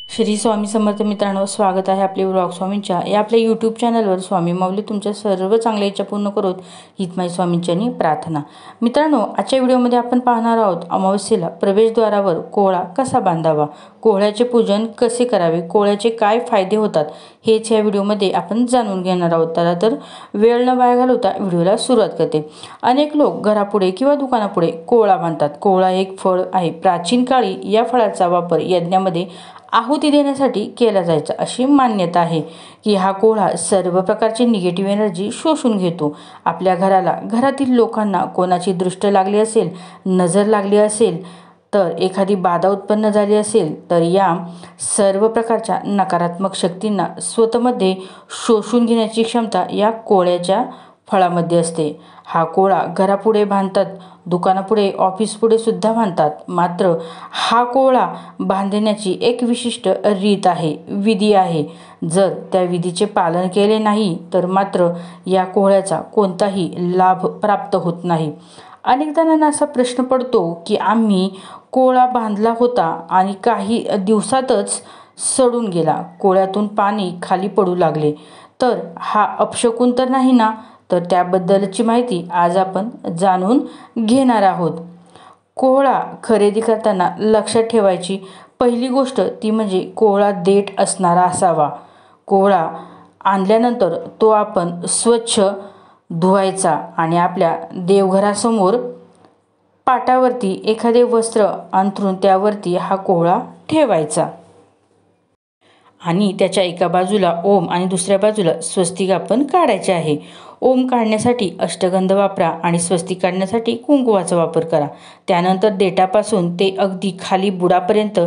श्री स्वामी समर्थ मित्रांनो, स्वागत आहे आपले व्लॉग स्वामींच्या या आपल्या यूट्यूब चॅनलवर। स्वामी माऊली तुमच्या सर्व चांगल्या इच्छा पूर्ण करोत हीच माझी स्वामींच्यानी प्रार्थना। मित्रांनो, आजच्या व्हिडिओमध्ये आपण पाहणार आहोत अमावस्येला प्रवेशद्वारावर कोहळा कसा बांधावा, कोहळ्याचे पूजन कसे करावे, कोहळ्याचे काय फायदे होतात हेच या व्हिडिओमध्ये आपण जाणून घेणार आहोत। तर वेळ न वाया घालवता व्हिडिओला सुरुवात करते। अनेक लोक घरापुढे किंवा दुकानापुढे कोहळा बांधतात। कोहळा एक फळ आहे। प्राचीन काळी या फळाचा वापर यज्ञामध्ये आहुती देण्यासाठी केला जायचा अशी मान्यता आहे की हा कोहळा सर्व प्रकारची निगेटिव्ह एनर्जी शोषून घेतो। आपल्या घरातील लोकांना कोणाची दृष्ट लागली असेल, नजर लागली असेल, तर एखादी बाधा उत्पन्न झाली असेल तर या सर्व प्रकारच्या नकारात्मक शक्तींना स्वतःमध्ये शोषून घेण्याची क्षमता या कोहळ्याच्या फळामध्ये असते। हा कोहळा घरापुढे बांधतात, दुकानापुढे, ऑफिसपुढे सुद्धा बांधतात। मात्र हा कोहळा बांधण्याची एक विशिष्ट रीत आहे, विधी आहे। जर त्या विधीचे पालन केले नाही तर मात्र या कोहळ्याचा कोणताही लाभ प्राप्त होत नाही। अनेक जणांना असा प्रश्न पडतो की आम्ही कोहळा बांधला होता आणि काही दिवसातच सडून गेला, कोहळ्यातून पाणी खाली पडू लागले, तर हा अपशकुन तर नाही ना? तर त्याबद्दलची माहिती आज आपण जाणून घेणार आहोत। कोहळा खरेदी करताना लक्षात ठेवायची पहिली गोष्ट ती म्हणजे कोहळा देठ असणारा असावा। कोहळा आणल्यानंतर तो आपण स्वच्छ धुवायचा आणि आपल्या देवघरासमोर पाटावरती एखादे वस्त्र अंथरून त्यावरती हा कोहळा ठेवायचा आणि त्याच्या एका बाजूला ओम आणि दुसऱ्या बाजूला स्वस्तिक आपण काढायचे आहे। ओम काढण्यासाठी अष्टगंध वापरा आणि स्वस्तिक काढण्यासाठी कुंकुवाचा वापर करा। त्यानंतर देठापासून ते अगदी खाली बुडापर्यंत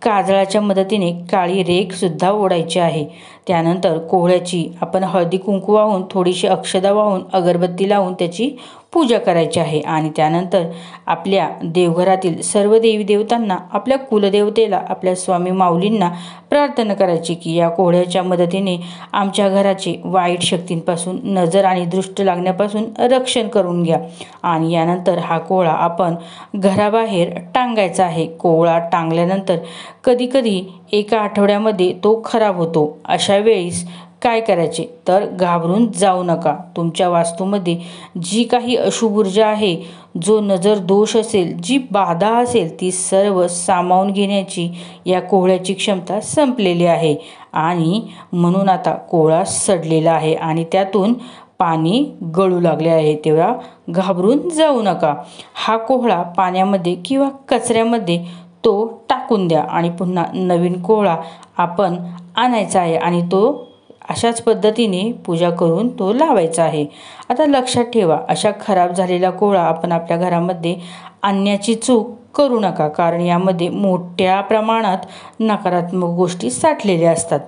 काजळाच्या मदतीने काळी रेघ सुद्धा ओढायची आहे। त्यानंतर कोहळ्याची आपण हळदी कुंकू वाहून, थोडीशी अक्षदा वाहून, अगरबत्ती लावून त्याची पूजा करायची आहे आणि त्यानंतर आपल्या देवघरातील सर्व देवी देवतांना, आपल्या कुलदेवतेला, आपल्या स्वामी माऊलींना प्रार्थना करायची की या कोहळ्याच्या मदतीने आमच्या घराचे वाईट शक्तींपासून, नजर आणि दृष्ट लागण्यापासून रक्षण करून घ्या। आणि यानंतर हा कोहळा आपण घराबाहेर टांगायचा आहे। कोहळा टांगल्यानंतर कधीकधी एका आठवड्यामध्ये तो खराब होतो। अशा वेळेस काय करायचे तर घाबरून जाऊ नका। तुमच्या वास्तूमध्ये जी काही अशुभ ऊर्जा आहे, जो नजर दोष असेल, जी बाधा असेल, ती सर्व सामावून घेण्याची या कोहळ्याची क्षमता संपलेली आहे आणि म्हणून आता कोहळा सडलेला आहे आणि त्यातून पाणी गळू लागले आहे। तेव्हा घाबरून जाऊ नका। हा कोहळा पाण्यामध्ये किंवा कचऱ्यामध्ये तो टाकून द्या आणि पुन्हा नवीन कोहळा आपण आणायचा आहे आणि तो अशाच पद्धतीने पूजा करून तो लावायचा आहे। आता लक्षात ठेवा, अशा खराब झालेला कोहळा आपण आपल्या घरामध्ये आणण्याची चूक करू नका, कारण यामध्ये मोठ्या प्रमाणात नकारात्मक गोष्टी साठलेल्या असतात।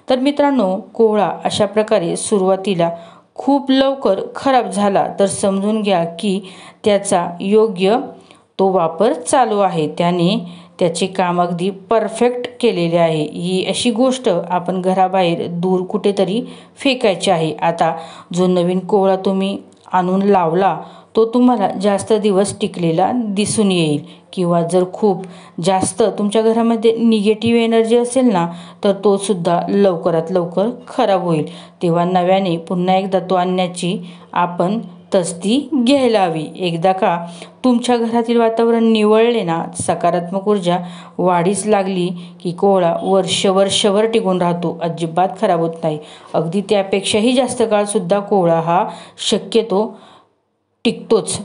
तर मित्रांनो, कोहळा अशा प्रकारे सुरुवातीला खूप लवकर खराब झाला तर समजून घ्या की त्याचा योग्य तो वापर चालू आहे, त्याने त्याचे काम अगदी परफेक्ट केलेले आहे। ही अशी गोष्ट आपण घराबाहेर दूर कुठेतरी फेकायची आहे। आता जो नवीन कोहळा तुम्ही आणून लावला तो तुम्हाला जास्त दिवस टिकलेला दिसून येईल, किंवा जर खूप जास्त तुमच्या घरामध्ये निगेटिव्ह एनर्जी असेल ना, तर तो सुद्धा लवकरात लवकर खराब होईल। तेव्हा नव्याने पुन्हा एकदा तो आणण्याची आपण तस्ती घ्यायला हवी। एकदा का तुमच्या घरातील वातावरण निवळले ना, सकारात्मक ऊर्जा वाढीस लागली की कोहळा वर्षभर टिकून राहतो, अजिबात खराब होत नाही। अगदी त्यापेक्षाही जास्त काळ सुद्धा कोहळा हा शक्यतो टिकतोच।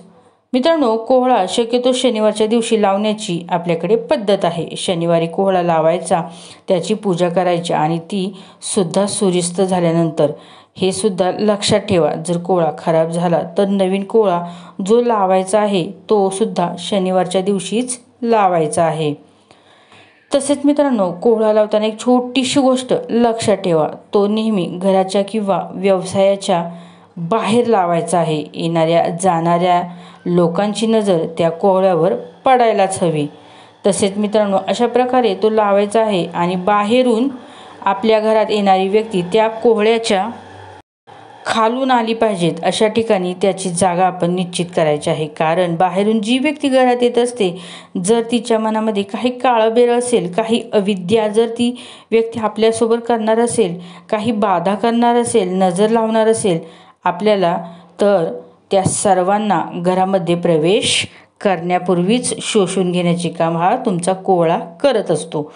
मित्रांनो, कोहळा शक्यतो शनिवारच्या दिवशी लावण्याची आपल्याकडे पद्धत आहे। शनिवारी कोहळा लावायचा, त्याची पूजा करायची आणि ती सुद्धा सूर्यास्त झाल्यानंतर। हे सुद्धा लक्षात ठेवा, जर कोहळा खराब झाला तर नवीन कोहळा जो लावायचा आहे तो सुद्धा शनिवारच्या दिवशीच लावायचा आहे। तसेच मित्रांनो, कोहळा लावताना एक छोटीशी गोष्ट लक्षात ठेवा, तो नेहमी घराच्या किंवा व्यवसायाच्या बाहेर लावायचा आहे। येणाऱ्या जाणाऱ्या लोकांची नजर त्या कोहळ्यावर पडायलाच हवी। तसेच मित्रांनो, अशा प्रकारे तो लावायचा आहे आणि बाहेरून आपल्या घरात येणारी व्यक्ती त्या कोहळ्याच्या खालून आली पाहिजेत अशा ठिकाणी त्याची जागा आपण निश्चित करायची आहे. कारण बाहेरून जी व्यक्ती घरात येत असते, जर तिच्या मनामध्ये काही काळबेर असेल, काही अविद्या जर ती व्यक्ती आपल्यासोबत करणार असेल, काही बाधा करणार असेल, नजर लावणार असेल आपल्याला, तर त्या सर्वांना घरामध्ये प्रवेश करण्यापूर्वीच शोषून घेण्याचे काम हा तुमचा कोहळा करत असतो.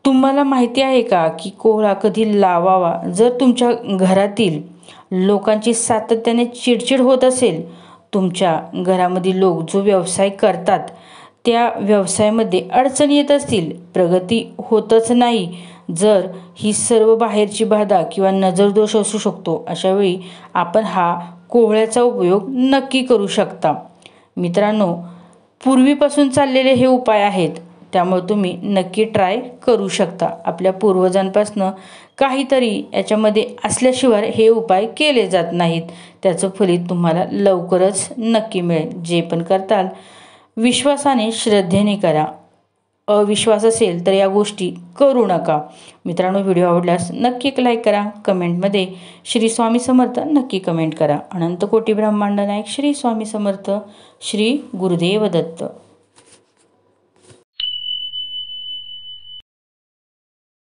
तुम्हाला माहिती आहे का की कोहळा कधी लावावा? जर तुमच्या घरातील लोकांची सातत्याने चिडचिड होत असेल, तुमच्या घरामधील लोक जो व्यवसाय करतात त्या व्यवसायामध्ये अडचणी येत असतील, प्रगती होतच नाही, जर ही सर्व बाहेरची बाधा किंवा नजरदोष असू शकतो, अशावेळी आपण हा कोहळ्याचा उपयोग नक्की करू शकता. मित्रांनो, पूर्वीपासून चाललेले हे उपाय आहेत, त्यामुळे तुम्ही नक्की ट्राय करू शकता. आपल्या पूर्वजांपासनं काहीतरी याच्यामध्ये असल्याशिवाय हे उपाय केले जात नाहीत. त्याचं फलित तुम्हाला लवकरच नक्की मिळेल. जे पण करताल विश्वासाने, श्रद्धेने करा. अविश्वास असेल तर या गोष्टी करू नका. मित्रांनो, व्हिडिओ आवडल्यास नक्की एक लाईक करा. कमेंटमध्ये श्री स्वामी समर्थ नक्की कमेंट करा. अनंत कोटी ब्रह्मांड नायक श्री स्वामी समर्थ. श्री गुरुदेव दत्त.